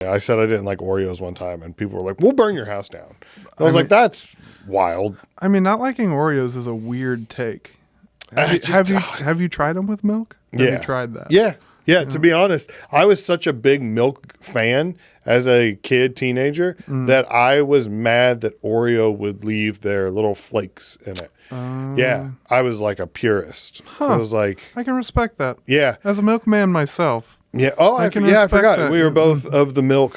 I said I didn't like Oreos one time, and people were like, "We'll burn your house down." And I was like, "That's wild." I mean, not liking Oreos is a weird take. Have you tried them with milk? Have you tried that? Yeah. To be honest, I was such a big milk fan as a teenager, that I was mad that Oreo would leave their little flakes in it. I was like a purist. I was like, I can respect that. Yeah. As a milkman myself. Yeah. Oh, I forgot. That. We were both of the milk.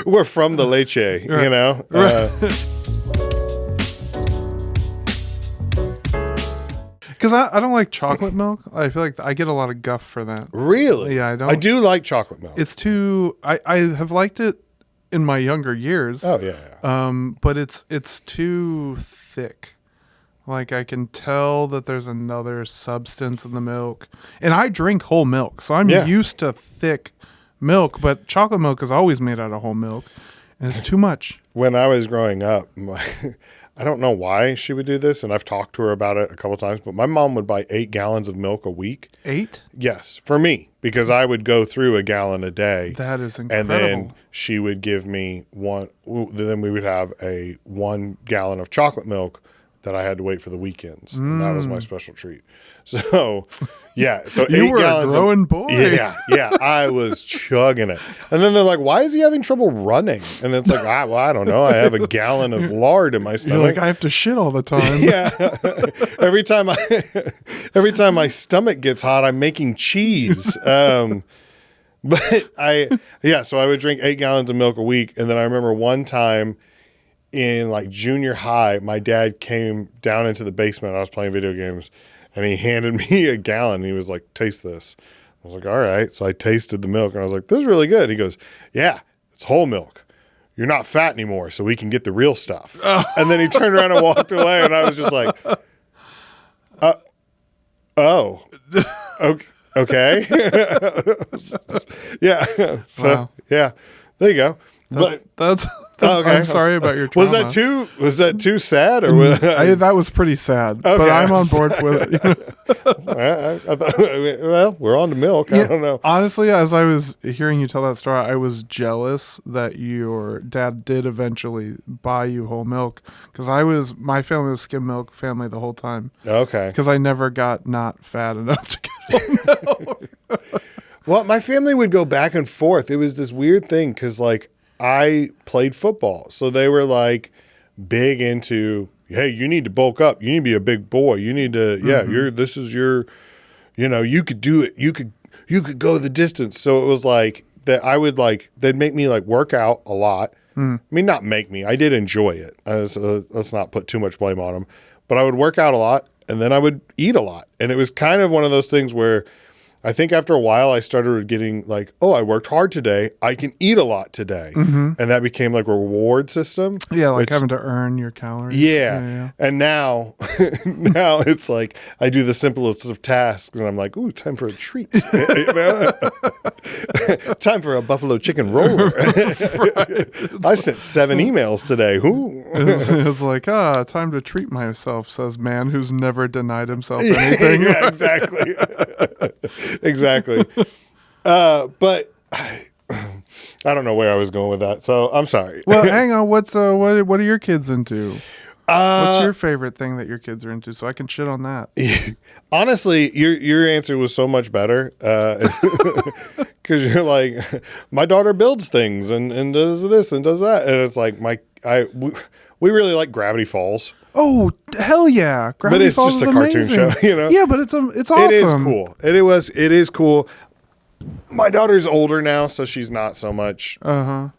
We're from the leche, you know? Because I don't like chocolate milk. I feel like I get a lot of guff for that. Really? Yeah, I do like chocolate milk. It's too... I have liked it in my younger years. Oh, yeah. But it's too thick. Like, I can tell that there's another substance in the milk. And I drink whole milk, so I'm used to thick milk. But chocolate milk is always made out of whole milk, and it's too much. When I was growing up, I don't know why she would do this, and I've talked to her about it a couple of times, but my mom would buy 8 gallons of milk a week. 8? Yes, for me, because I would go through a gallon a day. That is incredible. And then she would give me one, then we would have a 1 gallon of chocolate milk that I had to wait for the weekends. And that was my special treat. So, yeah. So you 8 were gallons a growing boy. Yeah. I was chugging it. And then they're like, why is he having trouble running? And it's like, I don't know. I have a gallon of lard in my stomach. You're like, I have to shit all the time. Yeah. every time my stomach gets hot, I'm making cheese. So I would drink 8 gallons of milk a week. And then I remember one time in like junior high, my dad came down into the basement. I was playing video games, and he handed me a gallon. And he was like, "Taste this." I was like, "All right." So I tasted the milk, and I was like, "This is really good." He goes, "Yeah, it's whole milk. You're not fat anymore, so we can get the real stuff." And then he turned around and walked away, and I was just like, "Oh, okay." Yeah. So wow. Yeah, there you go. That's okay. I'm sorry about your trauma. Was that too sad, or was that was pretty sad? Okay. But I'm on board with it. Well, we're on to milk. I don't know. Honestly, as I was hearing you tell that story, I was jealous that your dad did eventually buy you whole milk, because my family was skim milk family the whole time. Okay. Because I never got not fat enough to get whole milk. Well, my family would go back and forth. It was this weird thing because, like, I played football, so they were like big into, hey, you need to bulk up. You need to be a big boy. You need to, this is your, you could do it. You could go the distance. So it was like that. They'd make me like work out a lot. I mean, not make me. I did enjoy it. Let's not put too much blame on them. But I would work out a lot, and then I would eat a lot, and it was kind of one of those things where I think after a while I started getting like, oh, I worked hard today. I can eat a lot today. And that became like a reward system. Yeah, like having to earn your calories. Yeah. And now it's like I do the simplest of tasks and I'm like, ooh, time for a treat. Time for a buffalo chicken roller. I sent 7 emails today. It's like, time to treat myself, says man who's never denied himself anything. Yeah, exactly. Exactly. But I don't know where I was going with that, so I'm sorry. Well, hang on. What are your kids into? What's your favorite thing that your kids are into, so I can shit on that? Honestly, your answer was so much better because you're like, my daughter builds things and does this and does that, and it's like we really like Gravity Falls. Oh, hell yeah. But it's just a cartoon show, Yeah, but it's awesome. It is cool. It is cool. My daughter's older now, so she's not so much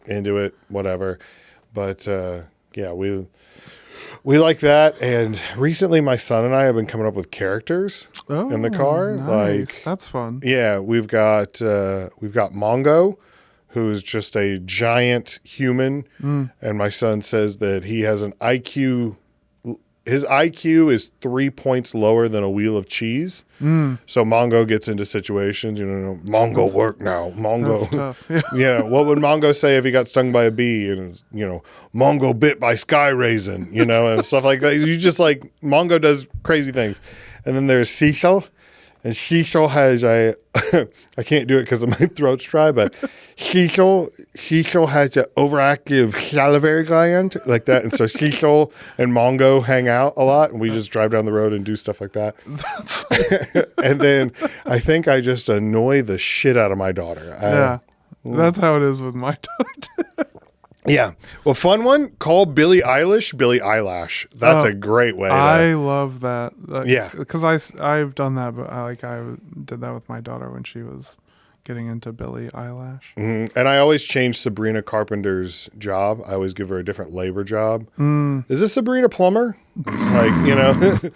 into it, whatever. But we like that. And recently my son and I have been coming up with characters in the car. Nice. Like, that's fun. Yeah, we've got Mongo, who's just a giant human, and my son says that he has an IQ. His IQ is 3 points lower than a wheel of cheese. So Mongo gets into situations, Mongo work now. Mongo. That's tough. Yeah. What would Mongo say if he got stung by a bee? And Mongo bit by sky raisin, and stuff like that. You just like Mongo does crazy things. And then there's Cecil. And Cecil has a, I can't do it because my throat's dry, but Cecil has an overactive salivary gland like that. And so Cecil and Mongo hang out a lot, and we just drive down the road and do stuff like that. And then I think I just annoy the shit out of my daughter. That's how it is with my daughter. Yeah. Well, fun one, call Billie Eilish Billie Eyelash. That's a great way. I love that. Yeah. Because I've done that, but I did that with my daughter when she was getting into Billie Eyelash. Mm-hmm. And I always change Sabrina Carpenter's job. I always give her a different labor job. Is this Sabrina Plumber? It's like,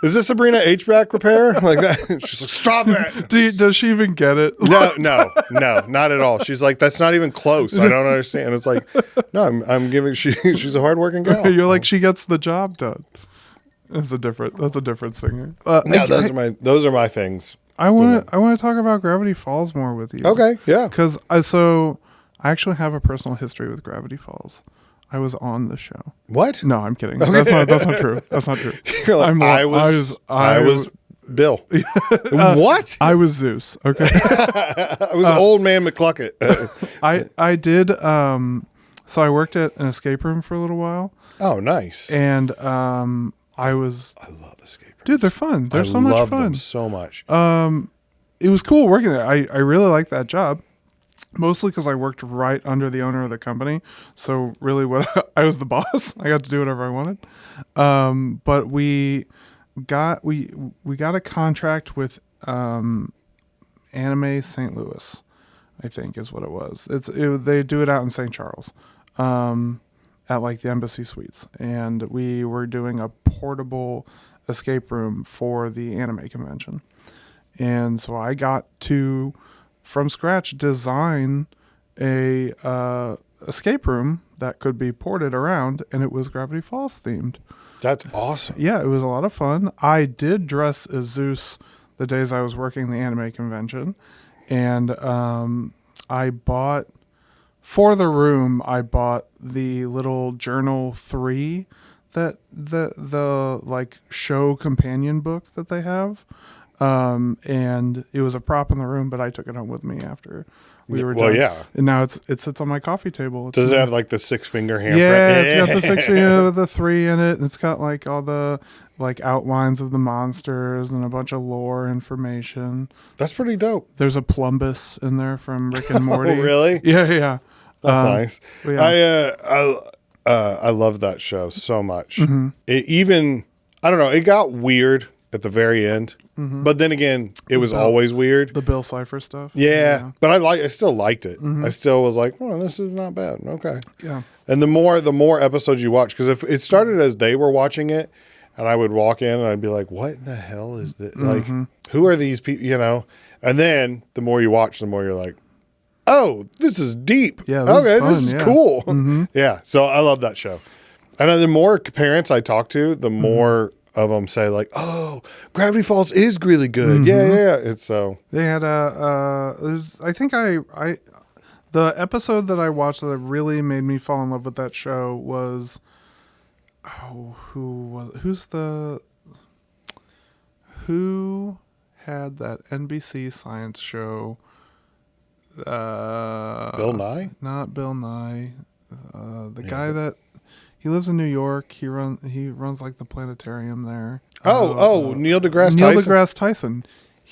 is this Sabrina HVAC repair? Like that. She's like, stop it. Does she even get it? No, not at all. She's like, that's not even close. I don't understand. It's like, no, I'm giving, she's a hardworking girl. You're like, she gets the job done. That's a different singer. No, those are my things. I want to talk about Gravity Falls more with you. Okay, yeah. Because I actually have a personal history with Gravity Falls. I was on the show. What? No, I'm kidding. Okay. That's not true. That's not true. You're like, I was Bill. What? I was Zeus. Okay. I was old man McCluckett. I did. So I worked at an escape room for a little while. Oh, nice. And I love escape rooms. Dude, they're fun. They're so much fun. I love them so much. It was cool working there. I really liked that job. Mostly because I worked right under the owner of the company. So really I was the boss. I got to do whatever I wanted. But we got a contract with Anime St. Louis, I think is what it was. They do it out in St. Charles at like the Embassy Suites. And we were doing a portable escape room for the anime convention. And so I got to, from scratch, design a escape room that could be ported around, and it was Gravity Falls themed. That's awesome. Yeah, it was a lot of fun. I did dress as Zeus the days I was working the anime convention, and I bought, for the room, I bought the little Journal 3 that the like show companion book that they have. And it was a prop in the room, but I took it home with me after we were done. Well, yeah. And now it sits on my coffee table. Does it have like the 6-finger handprint? Yeah, it's got the 6 finger with the 3 in it. And it's got like all the like outlines of the monsters and a bunch of lore information. That's pretty dope. There's a Plumbus in there from Rick and Morty. Oh, really? Yeah. That's nice. Yeah. I love that show so much. Mm-hmm. I don't know, it got weird at the very end. Mm-hmm. But then again, it was always weird. The Bill Cipher stuff. Yeah. But I still liked it. Mm-hmm. I still was like, oh, this is not bad. Okay. Yeah. And the more episodes you watch, because if it started as they were watching it, and I would walk in and I'd be like, what in the hell is this? Mm-hmm. Like, who are these people, you know? And then the more you watch, the more you're like, oh, this is deep. Yeah, this is cool. Mm-hmm. Yeah. So I love that show. And the more parents I talk to, the more of them say like, oh, Gravity Falls is really good. Mm-hmm. Yeah. It's so. They had I think the episode that I watched that really made me fall in love with that show was, who had that NBC science show? Bill Nye? Not Bill Nye. The guy that he lives in New York. He runs like the planetarium there. Neil deGrasse Tyson. Neil deGrasse Tyson.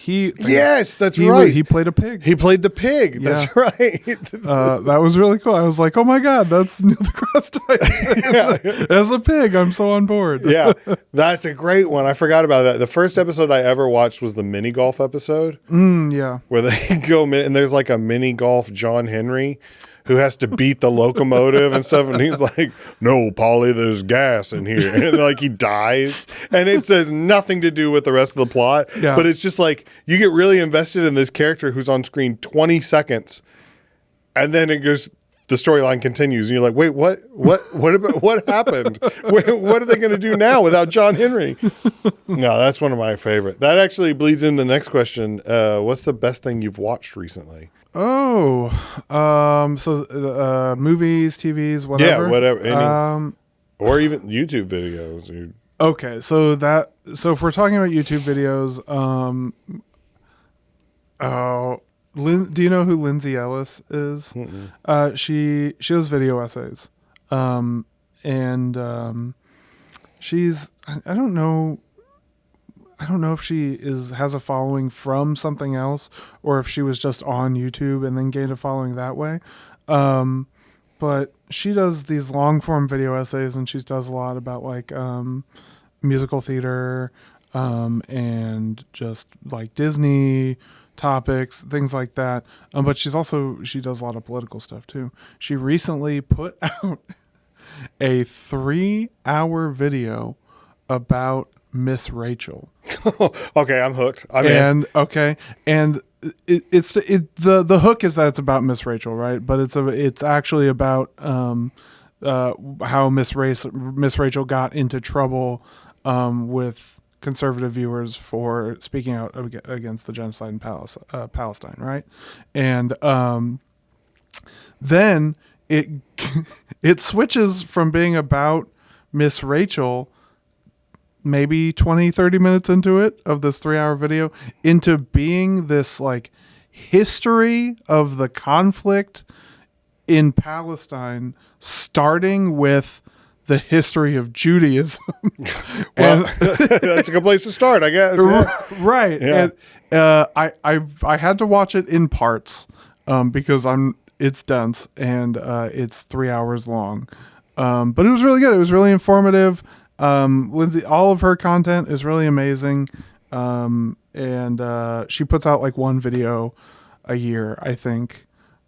Yes, that's right. He played a pig. He played the pig. Yeah. That's right. That was really cool. I was like, oh my God, that's Neil deGrasse Tyson. As a pig, I'm so on board. Yeah, that's a great one. I forgot about that. The first episode I ever watched was the mini golf episode. Yeah. Where they go, and there's like a mini golf John Henry who has to beat the locomotive and stuff. And he's like, no, Polly, there's gas in here. And like he dies. And it says nothing to do with the rest of the plot. Yeah. But it's just like, you get really invested in this character who's on screen 20 seconds. And then it goes, the storyline continues. And you're like, wait, what happened? What are they going to do now without John Henry? No, that's one of my favorite. That actually bleeds in the next question. What's the best thing you've watched recently? Oh, so movies, TVs, whatever. Yeah, whatever. Or even YouTube videos. Okay, so that So if we're talking about YouTube videos, do you know who Lindsay Ellis is? She does video essays, and she's I don't know if she has a following from something else or if she was just on YouTube and then gained a following that way. But she does these long form video essays, and she does a lot about like musical theater and just like Disney topics, things like that. But she does a lot of political stuff too. She recently put out a 3-hour video about Miss Rachel. Okay, I'm hooked. The hook is that it's about Miss Rachel, right? But it's actually about how Miss Rachel got into trouble with conservative viewers for speaking out against the genocide in Palestine, right? And then it switches from being about Miss Rachel maybe 20-30 minutes into it, of this 3-hour video, into being this like history of the conflict in Palestine, starting with the history of Judaism. Well, that's a good place to start, I guess. Yeah. Right. Yeah. And I had to watch it in parts because it's dense, and it's 3 hours long. But it was really good. It was really informative. Lindsay, all of her content is really amazing. And she puts out like one video a year, I think.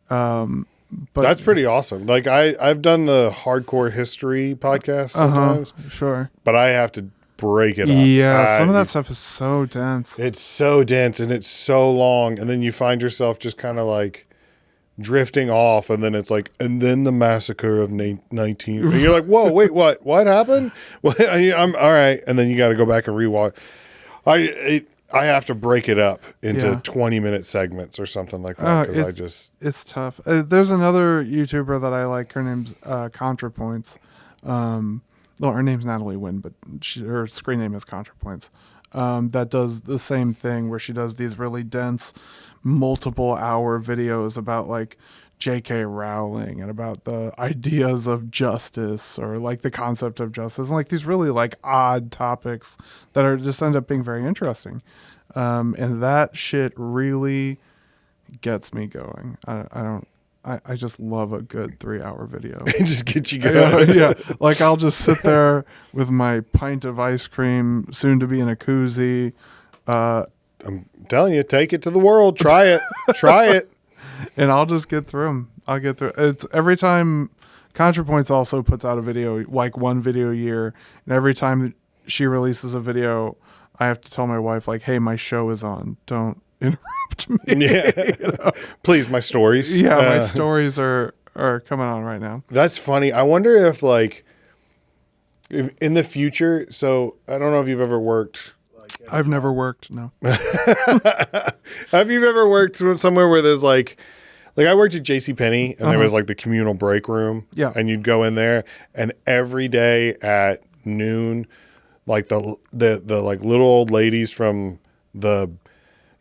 But that's pretty awesome. Like I've done the hardcore history podcast sometimes, sure, but I have to break it up. Yeah, some of that stuff is so dense. It's so dense and it's so long, and then you find yourself just kind of like drifting off, and then it's like, and then the massacre of 19. And you're like, whoa, wait, what happened? I'm all right, and then you got to go back and rewatch. I have to break it up into 20-minute segments or something like that, because it's tough. There's another YouTuber that I like. Her name's ContraPoints. Well, her name's Natalie Wynn, but her screen name is ContraPoints. That does the same thing, where she does these really dense, multiple-hour videos about like J.K. Rowling and about the ideas of justice, or like the concept of justice, and like these really like odd topics that are just end up being very interesting. And that shit really gets me going. I just love a good 3-hour video. It just gets you going. Yeah. Like I'll just sit there with my pint of ice cream, soon to be in a koozie. I'm telling you, take it to the world. Try it. Try it. And I'll just get through them. I'll get through. It's every time. ContraPoints also puts out a video, like one video a year, and every time she releases a video, I have to tell my wife, like, "Hey, my show is on. Don't interrupt me." Yeah. You know? Please, my stories. Yeah, my stories are coming on right now. That's funny. I wonder if like in the future. So I don't know if you've ever worked. I've never worked. No. Have you ever worked somewhere where there's like I worked at JCPenney, and there was like the communal break room. Yeah. And you'd go in there, and every day at noon, like the like little old ladies from the,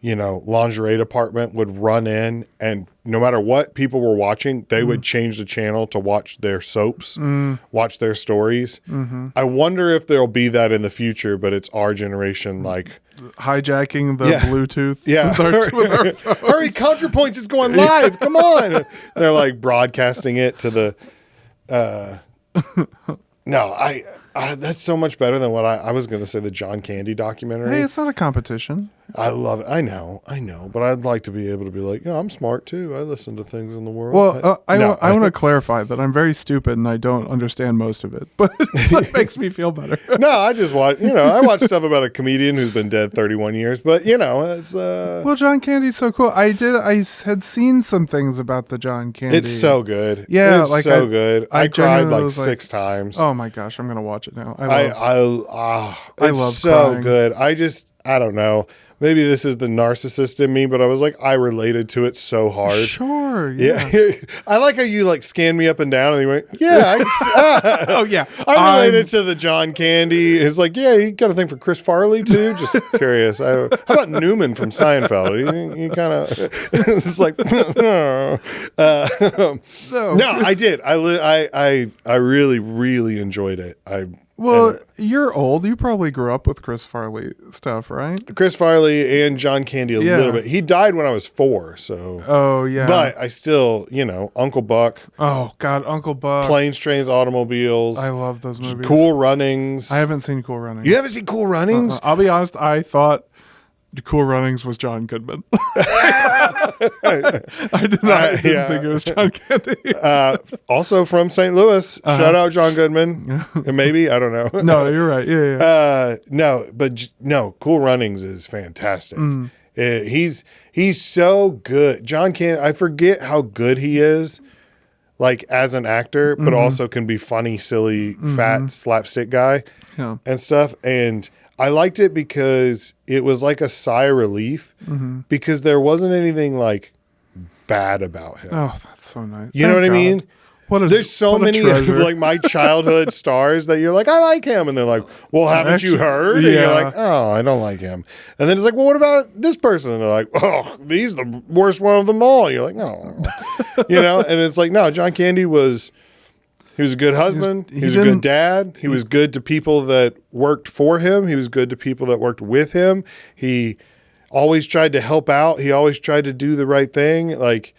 lingerie department would run in, and no matter what people were watching, they would change the channel to watch their soaps, watch their stories. Mm-hmm. I wonder if there'll be that in the future, but it's our generation, like hijacking the Bluetooth. Yeah. Hurry, ContraPoints is going live. Come on. They're like broadcasting it to the, no, that's so much better than what I was going to say, the John Candy documentary. Hey, it's not a competition. I love it. I know. But I'd like to be able to be like, I'm smart too. I listen to things in the world. Well, I want to clarify that I'm very stupid and I don't understand most of it, but it makes me feel better. No, I just watch, I watch stuff about a comedian who's been dead 31 years, but it's, well, John Candy's so cool. I had seen some things about the John Candy. It's so good. Yeah. It's so good. I cried like 6 times. Oh my gosh. I'm going to watch it now. I love it's so crying. good. I just, I don't know. Maybe this is the narcissist in me, but I was like, I related to it so hard. Sure. Yeah. I like how you like scanned me up and down and you went, yeah. Oh, yeah. I related to the John Candy. It's like, yeah, you got a thing for Chris Farley too? Just curious. How about Newman from Seinfeld? You kind of, it's like, no, I did. I really, really enjoyed it. Well, you're old. You probably grew up with Chris Farley stuff, right? Chris Farley and John Candy a little bit. He died when I was 4, so. Oh, yeah. But I still, Uncle Buck. Oh, God, Uncle Buck. Planes, Trains, Automobiles. I love those movies. Cool Runnings. I haven't seen Cool Runnings. You haven't seen Cool Runnings? I'll be honest, I thought Cool Runnings was John Goodman. I didn't think it was John Candy. Also from St. Louis. Shout out John Goodman. Maybe, I don't know. No, you're right. Yeah. No, Cool Runnings is fantastic. He's so good. John Candy, I forget how good he is, like as an actor, but also can be funny, silly, fat slapstick guy and stuff. And I liked it because it was like a sigh of relief because there wasn't anything like bad about him. Oh, that's so nice. You know what I mean? There's so many of treasure. like my childhood stars that you're like, I like him. And they're like, well, haven't you heard? And you're like, oh, I don't like him. And then it's like, well, what about this person? And they're like, oh, he's the worst one of them all. And you're like, no. And it's like, no, John Candy was... He was a good husband. He was a good dad. He was good to people that worked for him. He was good to people that worked with him. He always tried to help out. He always tried to do the right thing. Like,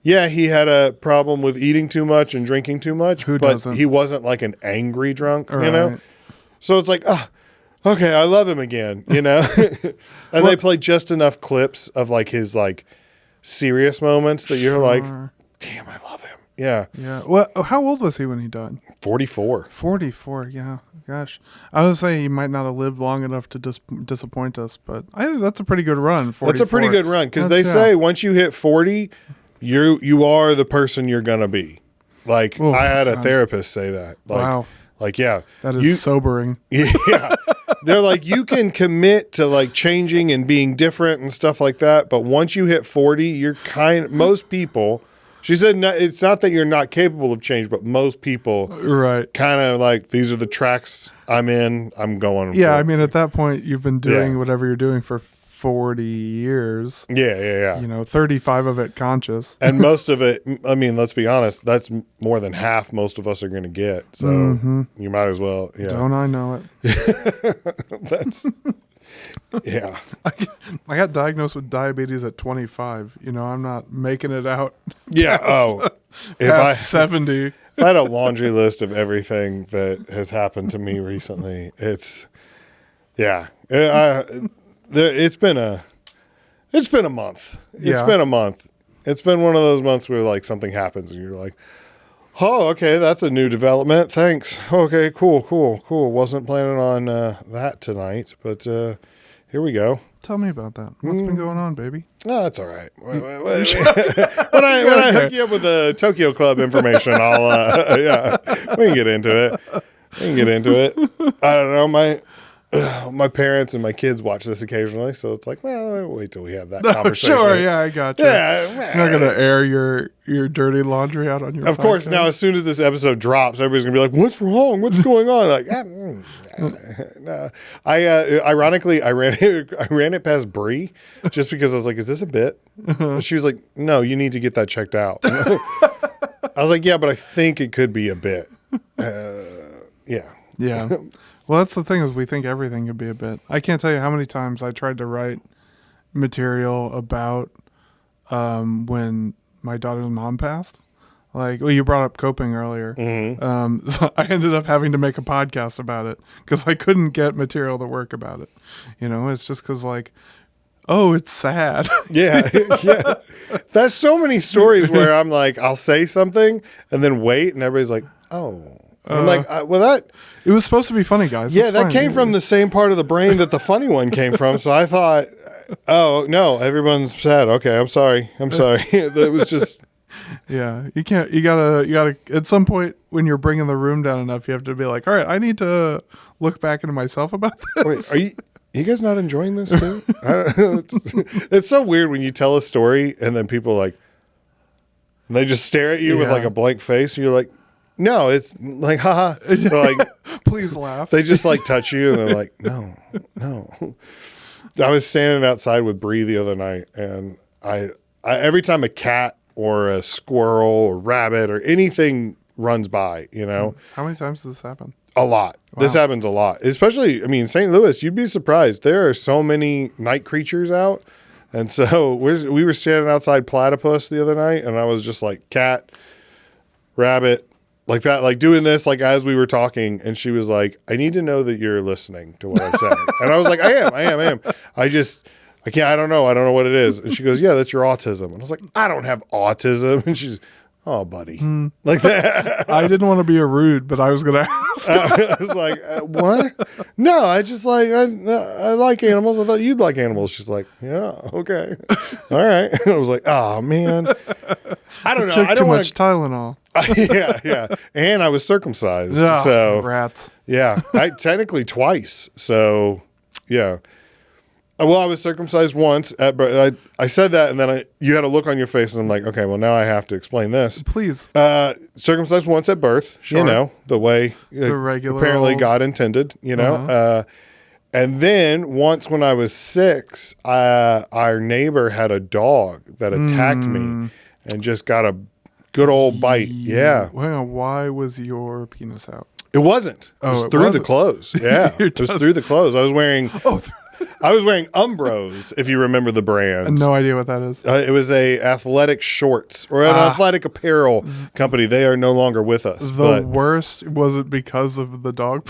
yeah, he had a problem with eating too much and drinking too much, but he wasn't like an angry drunk, right. So it's like, okay, I love him again, And they play just enough clips of like his like serious moments that you're like, damn, I love him. Yeah. Yeah. Well, how old was he when he died? 44. 44, yeah. Gosh. I would say he might not have lived long enough to disappoint us, but I think that's a pretty good run. 44. That's a pretty good run because they say once you hit 40, you are the person you're going to be. Like, I had a therapist say that. Like, wow. Like, yeah. That is sobering. Yeah. They're like, you can commit to like changing and being different and stuff like that, but once you hit 40, you're most people... She said, it's not that you're not capable of change, but most people kind of like, these are the tracks I'm in, I'm going. Yeah, I mean, at that point, you've been doing whatever you're doing for 40 years. Yeah. 35 of it conscious. And most of it, I mean, let's be honest, that's more than half most of us are going to get. So you might as well. Yeah. Don't I know it? That's... Yeah. I got diagnosed with diabetes at 25. I'm not making it out. Yeah. Past 70. If I had a laundry list of everything that has happened to me recently, it's it's been a month. It's been a month. It's been one of those months where like something happens and you're like, oh, okay, that's a new development. Thanks. Okay, cool. Wasn't planning on that tonight, but here we go. Tell me about that. What's been going on, baby? Oh, that's all right. When I hook you up with the Tokyo Club information, I'll we can get into it. I don't know. My parents and my kids watch this occasionally, so it's like, well, wait till we have that conversation. Sure, yeah, I got you. Yeah, you're not gonna air your dirty laundry out on your. Of course, now as soon as this episode drops, everybody's gonna be like, "What's wrong? What's going on?" Like, no. Ironically, I ran it past Bree just because I was like, "Is this a bit?" She was like, "No, you need to get that checked out." I was like, "Yeah, but I think it could be a bit." Yeah. Well, that's the thing is we think everything could be a bit. I can't tell you how many times I tried to write material about when my daughter's mom passed. Like, well, you brought up coping earlier. So I ended up having to make a podcast about it because I couldn't get material to work about it. It's just because like, oh, it's sad. Yeah. There's so many stories where I'm like, I'll say something and then wait and everybody's like, oh. I'm like, it was supposed to be funny, guys. Yeah, that came from the same part of the brain that the funny one came from. So I thought, oh no, everyone's sad. Okay, I'm sorry. That was just. Yeah, you can't. You gotta. At some point, when you're bringing the room down enough, you have to be like, all right, I need to look back into myself about this. Wait, you guys not enjoying this too? I don't know. It's so weird when you tell a story and then people like, and they just stare at you with like a blank face. And you're like, no, it's like, haha. Like, please laugh. They just like touch you and they're like, no. I was standing outside with Bree the other night, and I every time a cat or a squirrel or rabbit or anything runs by, you know. How many times does this happen? A lot. Wow. This happens a lot. Especially, I mean, St. Louis, you'd be surprised. There are so many night creatures out. And so we were standing outside Platypus the other night, and I was just like, cat, rabbit, like that, like doing this, like as we were talking. And she was like, I need to know that you're listening to what I'm saying. And I was like, I am. I can't, I don't know what it is. And she goes, yeah, that's your autism. And I was like, I don't have autism. And she's, oh, buddy. Like that. I didn't want to be a rude, but I was going to ask. I was like, what? No, I just like, I like animals. I thought you'd like animals. She's like, yeah, okay. All right. I was like, oh, man. I don't know. Took too much Tylenol. Yeah. And I was circumcised. Oh, so, rats. Yeah. I technically twice. So, yeah. Well, I was circumcised once. I said that, and then you had a look on your face, and I'm like, okay, well, now I have to explain this. Please. Circumcised once at birth, sure. You know, the way the regular apparently God intended, you know. Uh-huh. And then once when I was 6, our neighbor had a dog that attacked me and just got a good old bite. Yeah. Well, why was your penis out? It wasn't. It was through the clothes. Yeah. It was through the clothes. I was wearing... I was wearing Umbros, if you remember the brand. No idea what that is. It was a athletic shorts or an athletic apparel company. They are no longer with us. Worst was it because of the dog?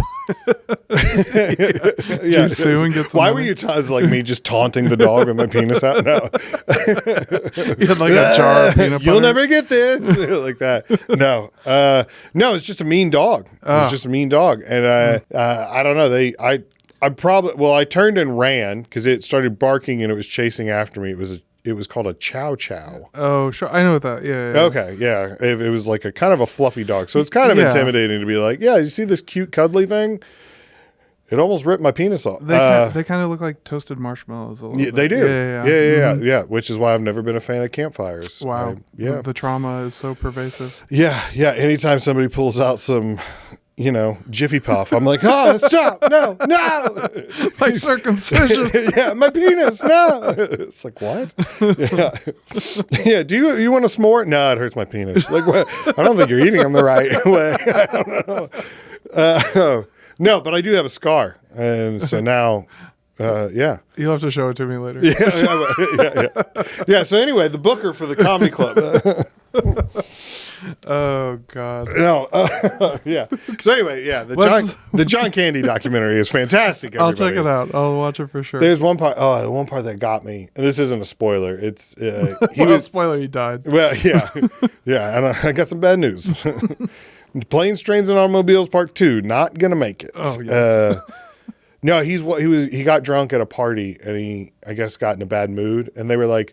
Yeah. Sue and get some Why money? were you it's like me just taunting the dog with my penis out? No. You had like a jar of peanut butter. You'll never get this. Like that. No. No, it's just a mean dog. It's just a mean dog. And I don't know. I turned and ran because it started barking and it was chasing after me. It was called a chow chow. Oh, sure. I know what that. Yeah. Okay. Yeah. It was like a kind of a fluffy dog. So it's kind of intimidating to be like, yeah, you see this cute cuddly thing? It almost ripped my penis off. They kind of look like toasted marshmallows a little bit. They do. Yeah. Yeah. Which is why I've never been a fan of campfires. Wow. The trauma is so pervasive. Yeah. Anytime somebody pulls out some, Jiffy Puff, I'm like, oh, stop. No. Like circumcision. Yeah. My penis. No. It's like, what? Yeah. Yeah. Do you want a s'more? No, it hurts my penis. Like, what? I don't think you're eating them the right way. I don't know. No, but I do have a scar. And so now, yeah. You'll have to show it to me later. Yeah. So anyway, the booker for the comedy club. Oh, God. No. Yeah. So anyway, yeah. The John Candy documentary is fantastic. Everybody. I'll check it out. I'll watch it for sure. There's one part. Oh, the one part that got me. And this isn't a spoiler. It's spoiler. He died. Well, yeah. Yeah. And I got some bad news. Planes, Trains, and Automobiles Part 2, not gonna make it. Oh, yeah. No, he got drunk at a party and he, I guess, got in a bad mood. And they were like,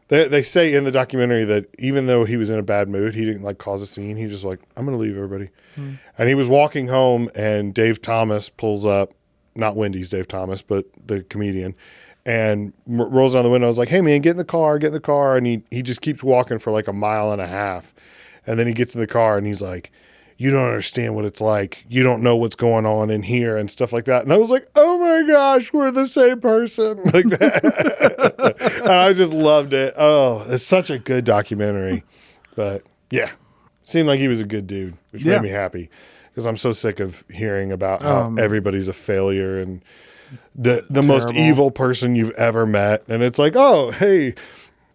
they say in the documentary that even though he was in a bad mood, he didn't like cause a scene. He just like, I'm gonna leave everybody. And he was walking home and Dave Thomas pulls up, not Wendy's Dave Thomas, but the comedian, and rolls down the window. I was like, hey man, get in the car. And he just keeps walking for like a mile and a half. And then he gets in the car and he's like, you don't understand what it's like. You don't know what's going on in here and stuff like that. And I was like, oh my gosh, we're the same person. Like that. And I just loved it. Oh, it's such a good documentary. But yeah, seemed like he was a good dude, which made me happy because I'm so sick of hearing about how everybody's a failure and the most evil person you've ever met. And it's like, oh, hey,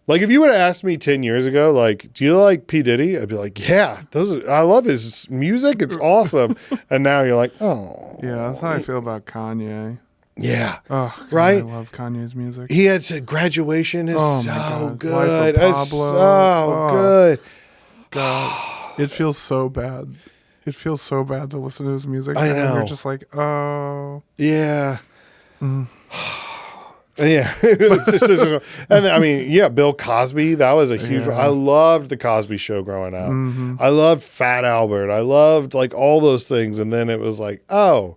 like if you would have asked me 10 years ago, like, do you like P. Diddy? I'd be like, yeah, I love his music. It's awesome. And now you're like, oh. Yeah, that's how I feel about Kanye. Yeah. Oh, God, right? I love Kanye's music. He had said Graduation is so good. It's so good. God, it feels so bad. It feels so bad to listen to his music. I know. You're just like, oh. Yeah. Yeah, it's just, and then, I mean, yeah, Bill Cosby. That was a huge. I loved the Cosby Show growing up. I loved Fat Albert. I loved like all those things, and then it was like, oh,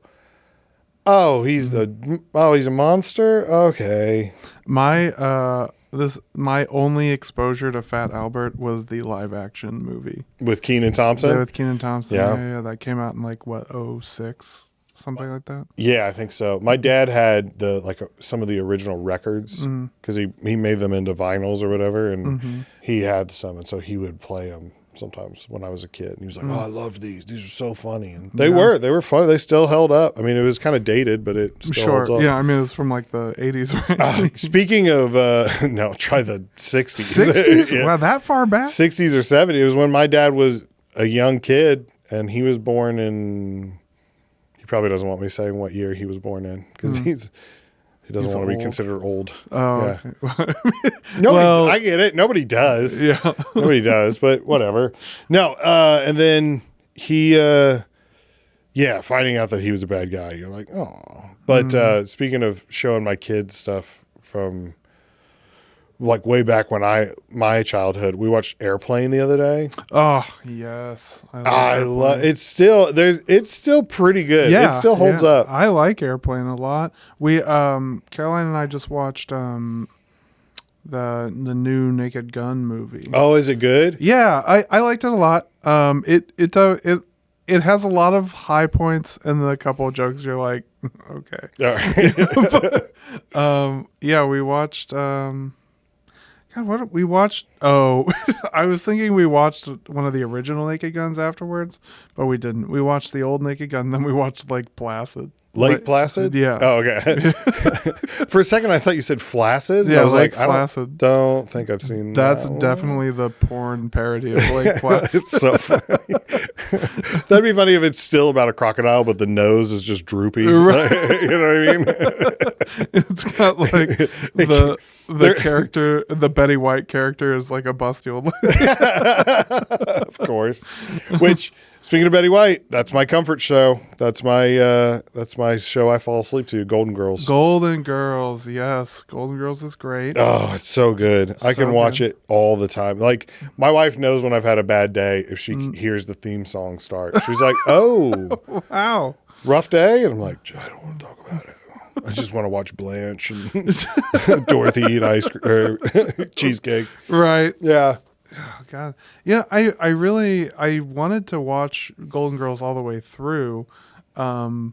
Oh, he's he's a monster. Okay. My only exposure to Fat Albert was the live action movie With Kenan Thompson. yeah, with Kenan Thompson. Yeah. Yeah, that came out in like what 06, something like that. Yeah, I think so. My dad had some of the original records because he made them into vinyls or whatever, and he had some, and so he would play them sometimes when I was a kid. And he was like, "Oh, I loved these. These are so funny." And they were funny. They still held up. I mean, it was kind of dated, but it still holds up. Yeah, I mean, it was from like the 80s, right? Speaking of, no, try the 60s. 60s? Yeah. Wow, that far back? 60s or 70s. It was when my dad was a young kid, and he was born in. He probably doesn't want me saying what year he was born in because he doesn't want to be considered old. Oh, yeah. okay. I get it. Nobody does. Yeah. Nobody does, but whatever. No, and then he, finding out that he was a bad guy, you're like, oh. But speaking of showing my kids stuff from like way back when my childhood, we watched Airplane the other day. Oh yes, I love it's still pretty good. Yeah, it still holds up. I like Airplane a lot. We Caroline and I just watched the new Naked Gun movie. Oh, is it good? Yeah, I liked it a lot. It has a lot of high points and then a couple of jokes you're like, okay. All right. Yeah, we watched God, what did we watched? Oh, I was thinking we watched one of the original Naked Guns afterwards, but we didn't. We watched the old Naked Gun, then we watched Lake Placid. Lake Placid? Yeah. Oh, okay. For a second, I thought you said flaccid. Yeah, I was Lake like, Placid. I don't think I've seen That's that definitely the porn parody of Lake Placid. It's so funny. That'd be funny if it's still about a crocodile, but the nose is just droopy. Right. You know what I mean? It's got like the character, the Betty White character is like a bustule. Of course. Which, speaking of Betty White, that's my comfort show. That's my show I fall asleep to. Golden Girls. Golden Girls, yes. Golden Girls is great. Oh, it's so good. I can watch it all the time. Like, my wife knows when I've had a bad day if she hears the theme song start. She's like, oh, wow. Rough day? And I'm like, I don't want to talk about it. I just want to watch Blanche and Dorothy eat cheesecake. Right. Yeah. Oh God. Yeah, I wanted to watch Golden Girls all the way through, but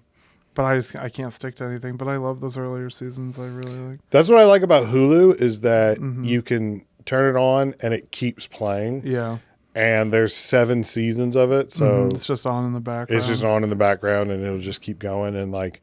I can't stick to anything. But I love those earlier seasons. I really like. That's what I like about Hulu is that you can turn it on and it keeps playing. Yeah. And there's 7 seasons of it, so it's just on in the background. It's just on in the background, and it'll just keep going. And like,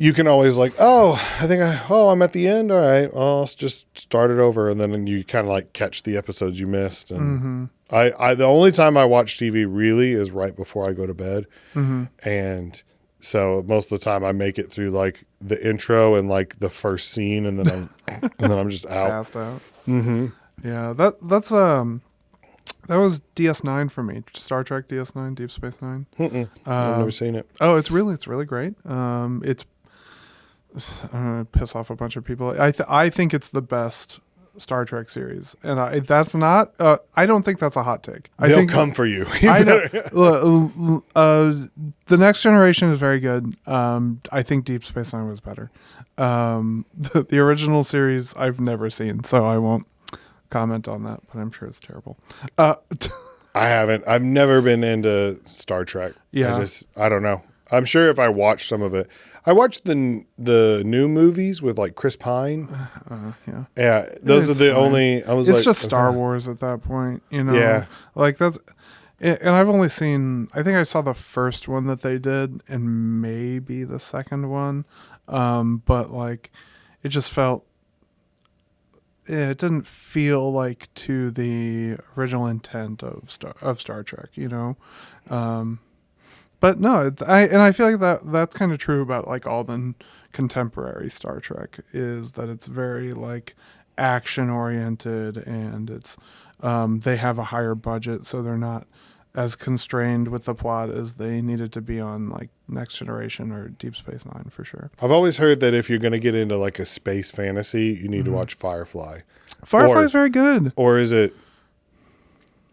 you can always like, I'm at the end. All right, well, let's just start it over, and then you kind of like catch the episodes you missed. And I the only time I watch TV really is right before I go to bed, and so most of the time I make it through like the intro and like the first scene, and then I'm just out. Passed out. Yeah, that's that was DS9 for me. Star Trek DS9, Deep Space Nine. I've never seen it. Oh, it's really great. It's I'm gonna piss off a bunch of people. I think it's the best Star Trek series, and that's not. I don't think that's a hot take. They'll come for you. I know. The Next Generation is very good. I think Deep Space Nine was better. The original series I've never seen, so I won't comment on that, but I'm sure it's terrible. I haven't. I've never been into Star Trek. Yeah. I don't know. I'm sure if I watched some of it. I watched the new movies with like Chris Pine. Yeah. Yeah. Those are the only. It's just Star Wars at that point, you know? Yeah. Like that's, and I've only seen, I think I saw the first one that they did and maybe the second one. But like, it just felt, it didn't feel like to the original intent of Star Trek, you know? But no, I feel like that's kind of true about like all the contemporary Star Trek is that it's very like action oriented and it's, they have a higher budget, so they're not as constrained with the plot as they needed to be on like Next Generation or Deep Space Nine for sure. I've always heard that if you're going to get into like a space fantasy, you need to watch Firefly. Firefly is very good. Or is that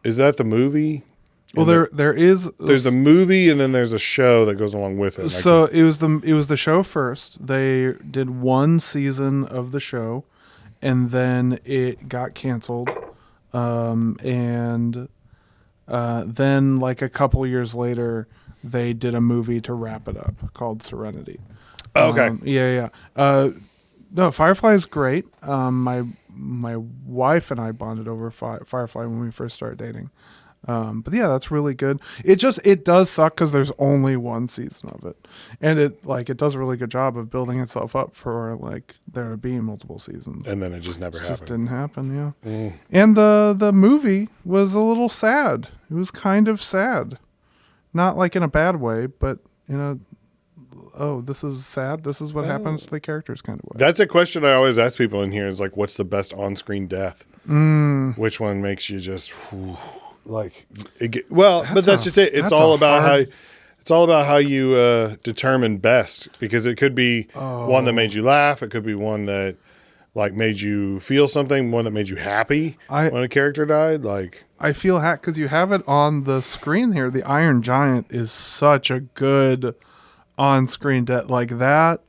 the movie? Well, there's the movie, and then there's a show that goes along with it. So it was the show first. They did one season of the show, and then it got canceled. And then like a couple years later, they did a movie to wrap it up called Serenity. Okay. Yeah. No, Firefly is great. My wife and I bonded over Firefly when we first started dating. But yeah, that's really good. It does suck because there's only one season of it, and it does a really good job of building itself up for like there being multiple seasons. And then it just never happened. Just didn't happen. Yeah. And the movie was a little sad. It was kind of sad, not like in a bad way, but oh, this is sad. This is what happens to the characters kind of way. That's a question I always ask people in here is like, what's the best on-screen death? Which one makes you just but that's just it. It's all about how you determine best, because it could be one that made you laugh. It could be one that like made you feel something, one that made you happy when a character died. Like I feel happy because you have it on the screen here. The Iron Giant is such a good on-screen death like that.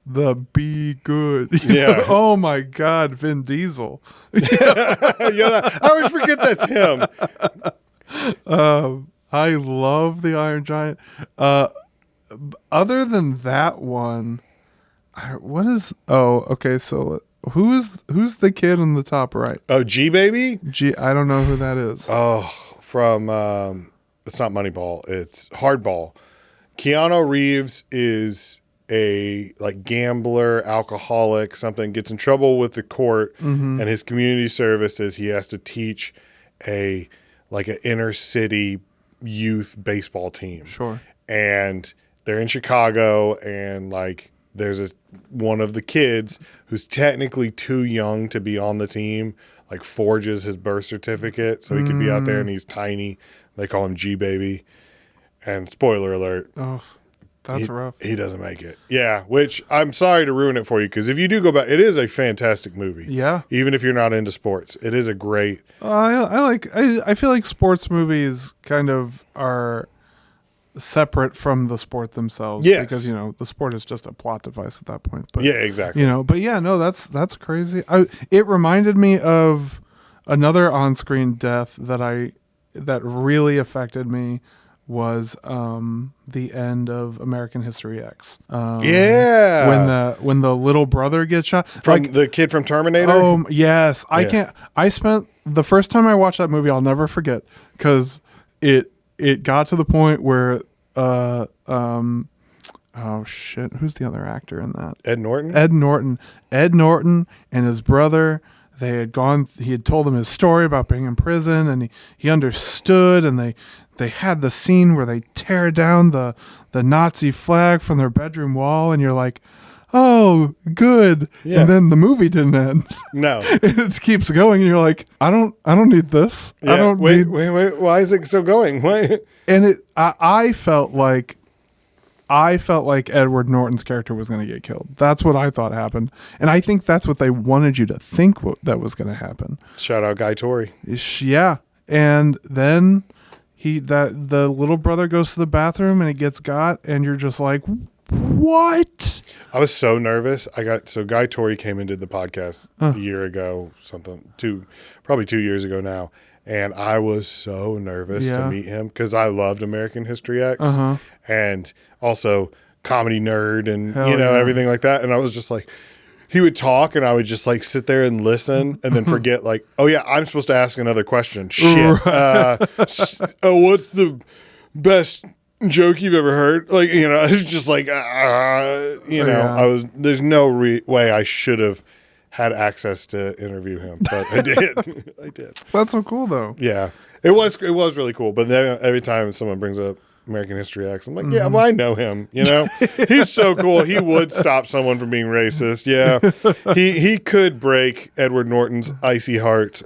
The Be Good. Yeah. Oh my God, Vin Diesel. Yeah, I always forget that's him. I love the Iron Giant. Other than that one, what is? Oh, okay. So who's the kid in the top right? Oh, G-Baby? I don't know who that is. Oh, from it's not Moneyball. It's Hardball. Keanu Reeves is a like gambler, alcoholic, something, gets in trouble with the court, and his community service is he has to teach an inner city youth baseball team. Sure. And they're in Chicago, and like there's one of the kids who's technically too young to be on the team, like forges his birth certificate so he could be out there, and he's tiny. They call him G-Baby. And spoiler alert. Oh, that's rough. He doesn't make it. Yeah, which I'm sorry to ruin it for you, because if you do go back, it is a fantastic movie. Yeah. Even if you're not into sports, it is a great. I feel like sports movies kind of are separate from the sport themselves. Yes. Because, the sport is just a plot device at that point. But, yeah, exactly. But yeah, no, that's crazy. It reminded me of another on-screen death that really affected me. Was the end of American History X? When the little brother gets shot, from the kid from Terminator. Oh yes, I spent the first time I watched that movie, I'll never forget, because it got to the point where oh shit, who's the other actor in that? Ed Norton and his brother. He had told them his story about being in prison, and he understood, and they had the scene where they tear down the Nazi flag from their bedroom wall, and you're like, oh, good. Yeah. And then the movie didn't end. No. It keeps going, and you're like, I don't need this. Yeah. Wait, why is it still going? Why? And I felt like Edward Norton's character was going to get killed. That's what I thought happened. And I think that's what they wanted you to think that was going to happen. Shout out Guy Torry. Yeah. And then the little brother goes to the bathroom and it gets got, and you're just like, what? I was so nervous. Guy Torry came and did the podcast a year ago, probably 2 years ago now. And I was so nervous to meet him because I loved American History X and also comedy nerd and everything like that. And I was just like, he would talk and I would just like sit there and listen and then forget like, oh yeah, I'm supposed to ask another question. Shit. Right. What's the best joke you've ever heard? Like, it's just like, there's no way I should have had access to interview him, but I did. I did. That's so cool though. Yeah, it was really cool. But then every time someone brings up American History X, I'm like, yeah, well, I know him. He's so cool. He would stop someone from being racist. Yeah, he could break Edward Norton's icy heart.